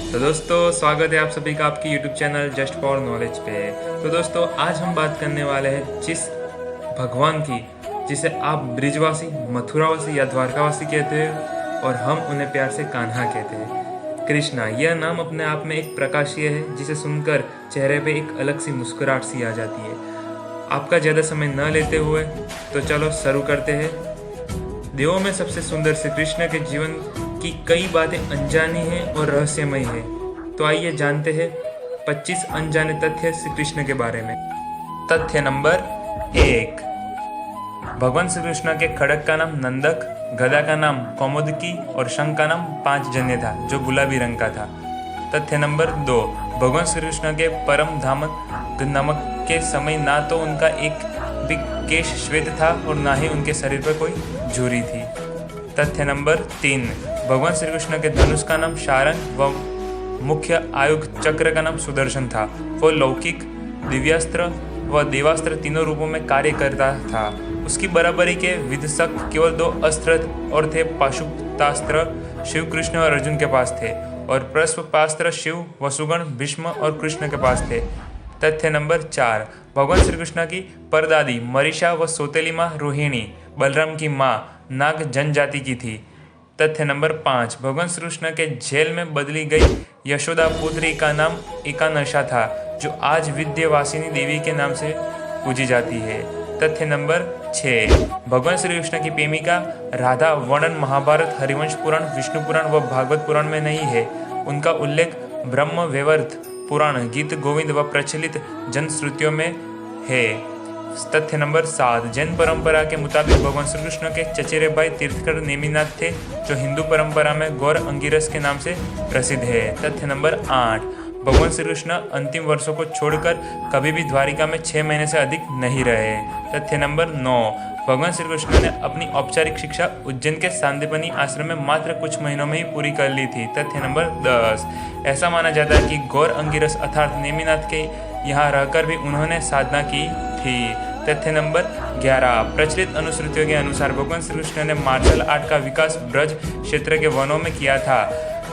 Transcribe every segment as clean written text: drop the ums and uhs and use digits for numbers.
तो दोस्तों स्वागत है आप सभी का आपकी YouTube channel just for knowledge पे। तो दोस्तों आज हम बात करने वाले हैं जिस भगवान की जिसे आप ब्रिजवासी, मथुरावासी या द्वारकावासी कहते हैं और हम उन्हें प्यार से कान्हा कहते हैं। कृष्णा यह नाम अपने आप में एक प्रकाशीय है जिसे सुनकर चेहरे पे एक अलग सी मुस्कुराहट सी आ जाती है। आपका ज़्यादा समय न लेते हुए तो चलो शुरू करते हैं। देवों में सबसे सुंदर श्री कृष्ण के जीवन की कई बातें अनजानी हैं और रहस्यमयी हैं। तो आइए जानते हैं 25 अनजाने तथ्य श्री कृष्ण के बारे में। तथ्य नंबर 1, भगवान श्री कृष्ण के खड़ग का नाम नंदक, गदा का नाम कौमुदकी और शंख का नाम पांचजन्य था जो गुलाबी रंग का था। तथ्य नंबर 2, भगवान श्री कृष्ण के परम धामक नमक के समय ना तो उनका एक भी केश श्वेत था और ना ही उनके शरीर पर कोई झुर्री थी। तथ्य नंबर 3, भगवान श्री कृष्ण के धनुष का नाम शारंग व मुख्य आयुध चक्र का नाम सुदर्शन था। वो लौकिक, दिव्यास्त्र व देवास्त्र तीनों रूपों में कार्य करता था। उसकी बराबरी के विध्वंसक केवल 2 अस्त्र और थे। पाशुपतास्त्र शिव, कृष्ण और अर्जुन के पास थे और प्रस्वपास्त्र शिव, वसुगण, भीष्म और कृष्ण के पास थे। तथ्य नंबर 4, भगवान श्री कृष्ण की परदादी मरीषा व सौतेली माँ रोहिणी बलराम की माँ नाग जनजाति की थी। तथ्य नंबर 5, भगवान श्री कृष्ण के जेल में बदली गई यशोदा पुत्री का नाम एकानशा था जो आज विद्यावासिनी देवी के नाम से पूजी जाती है। तथ्य नंबर 6, भगवान श्री कृष्ण की प्रेमिका राधा वर्णन महाभारत, हरिवंश पुराण, विष्णु पुराण व भागवत पुराण में नहीं है। उनका उल्लेख ब्रह्म वैवर्त पुराण, गीत गोविंद व प्रचलित जनश्रुतियों में है। तथ्य नंबर 7, जैन परंपरा के मुताबिक भगवान श्री कृष्ण के चचेरे भाई तीर्थकर नेमिनाथ थे जो हिंदू परंपरा में गौर अंगिरस के नाम से प्रसिद्ध है। तथ्य नंबर 8, भगवान श्री कृष्ण अंतिम वर्षों को छोड़कर कभी भी द्वारिका में 6 महीने से अधिक नहीं रहे। तथ्य नंबर 9, भगवान श्री कृष्ण ने अपनी औपचारिक शिक्षा उज्जैन के सांदीपनि आश्रम में मात्र कुछ महीनों में ही पूरी कर ली थी। तथ्य नंबर 10, ऐसा माना जाता है कि गौर अंगिरस अर्थात नेमिनाथ के यहाँ रहकर भी उन्होंने साधना की थी। तथ्य नंबर 11, प्रचलित अनुश्रुतियों के अनुसार भगवान श्री कृष्ण ने मार्शल आर्ट का विकास ब्रज क्षेत्र के वनों में किया था।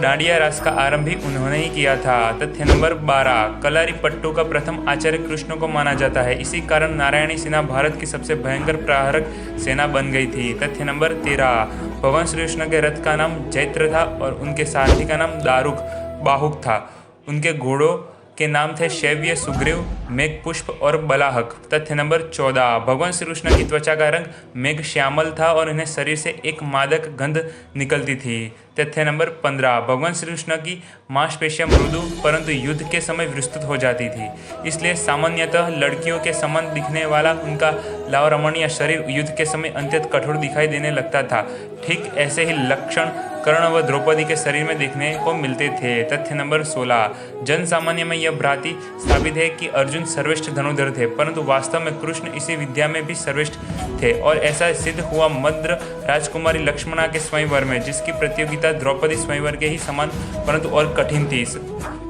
डांडिया रास का आरंभ भी उन्होंने ही किया था। तथ्य नंबर 12, कलारी पट्टू का प्रथम आचार्य कृष्ण को माना जाता है। इसी कारण नारायणी सेना भारत की सबसे भयंकर प्रहारक सेना बन गई थी। तथ्य नंबर 13, भगवान श्री कृष्ण के रथ का नाम जैत्र था और उनके सारथी का नाम दारुक बाहुक था। उनके घोड़ों के नाम थे शैव्य, सुग्रीव, मेघपुष्प और बलाहक। तथ्य नंबर 14, भगवान श्री कृष्ण की त्वचा का रंग मेघ श्यामल था और इन्हें शरीर से एक मादक गंध निकलती थी। तथ्य नंबर 15, भगवान श्री कृष्ण की मांसपेशियां मृदु परंतु युद्ध के समय विस्तृत हो जाती थी, इसलिए सामान्यतः लड़कियों के समान दिखने वाला उनका लावरमणीय शरीर युद्ध के समय अत्यंत कठोर दिखाई देने लगता था। ठीक ऐसे ही लक्षण कर्ण व द्रौपदी के शरीर में देखने को मिलते थे। तथ्य नंबर 16, जन सामान्य में यह भ्रांति स्थापित है कि अर्जुन सर्वश्रेष्ठ धनुर्धर थे, परंतु वास्तव में कृष्ण इसी विद्या में भी सर्वश्रेष्ठ थे और ऐसा सिद्ध हुआ मद्र राजकुमारी लक्ष्मणा के स्वयंवर में, जिसकी प्रतियोगिता द्रौपदी स्वयंवर के ही समान परंतु और कठिन थी।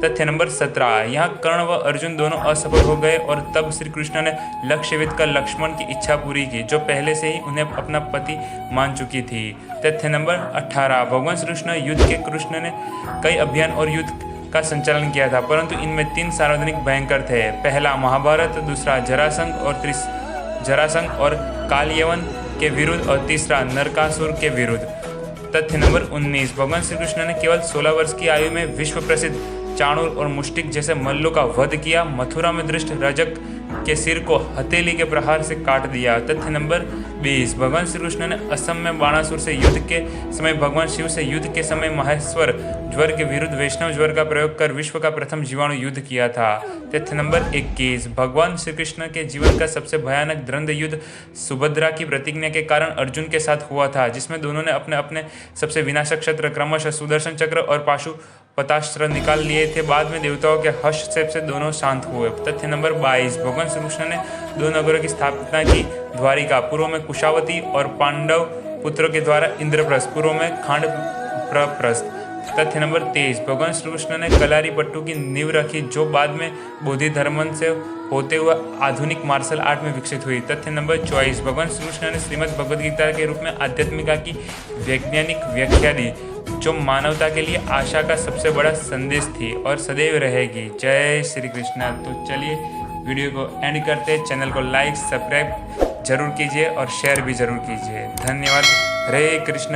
तथ्य नंबर 17, यहाँ कर्ण व अर्जुन दोनों असफल हो गए और तब श्री कृष्ण ने लक्ष्यवेद कर लक्ष्मण की इच्छा पूरी की जो पहले से ही उन्हें अपना पति मान चुकी थी। तथ्य नंबर 18, भगवान श्री कृष्ण युद्ध के कृष्ण ने कई अभियान और युद्ध का संचालन किया था, परंतु इनमें 3 सार्वजनिक भयंकर थे। पहला महाभारत, दूसरा जरासंध और कालयवन के विरुद्ध और तीसरा नरकासुर के विरुद्ध। तथ्य नंबर 19, भगवान श्री कृष्ण ने केवल 16 वर्ष की आयु में विश्व प्रसिद्ध चाणूर और मुष्टिक जैसे मल्लों का वध किया। मथुरा में दृष्ट रजक के सिर को हथेली के प्रहार से काट दिया। तथ्य नंबर 20, भगवान श्री कृष्ण ने असम में बाणासुर से युद्ध के समय भगवान शिव से युद्ध के समय माहेश्वर ज्वर के विरुद्ध वैष्णव ज्वर का प्रयोग कर विश्व का प्रथम जीवाणु युद्ध किया था। तथ्य नंबर 21, भगवान श्री कृष्ण के जीवन का सबसे भयानक द्वंद्व युद्ध सुभद्रा की प्रतिज्ञा के कारण अर्जुन के साथ हुआ था, जिसमें दोनों ने अपने अपने सबसे विनाशक शस्त्र क्रमशः सुदर्शन चक्र और पाशुपतास्त्र निकाल लिए थे। बाद में देवताओं के हस्तक्षेप से दोनों शांत हुए। तथ्य नंबर 22, भगवान श्री कृष्ण ने 2 नगरों की स्थापना की, द्वारिका पूर्व में कुशावती और पांडव पुत्रों के द्वारा इंद्रप्रस्थ पूर्व में खांडप्रस्थ। तथ्य नंबर 23, भगवान श्री कृष्ण ने कलारी पट्टू की नींव रखी जो बाद में बौद्ध धर्म से होते हुए आधुनिक मार्शल आर्ट में विकसित हुई। तथ्य नंबर 24, भगवान श्री कृष्ण ने श्रीमद् भगवद गीता के रूप में आध्यात्मिका की वैज्ञानिक व्याख्या दी जो मानवता के लिए आशा का सबसे बड़ा संदेश थी और सदैव रहेगी। जय श्री कृष्ण। तो चलिए वीडियो को एंड करते, चैनल को लाइक सब्सक्राइब जरूर कीजिए और शेयर भी जरूर कीजिए। धन्यवाद। हरे कृष्ण।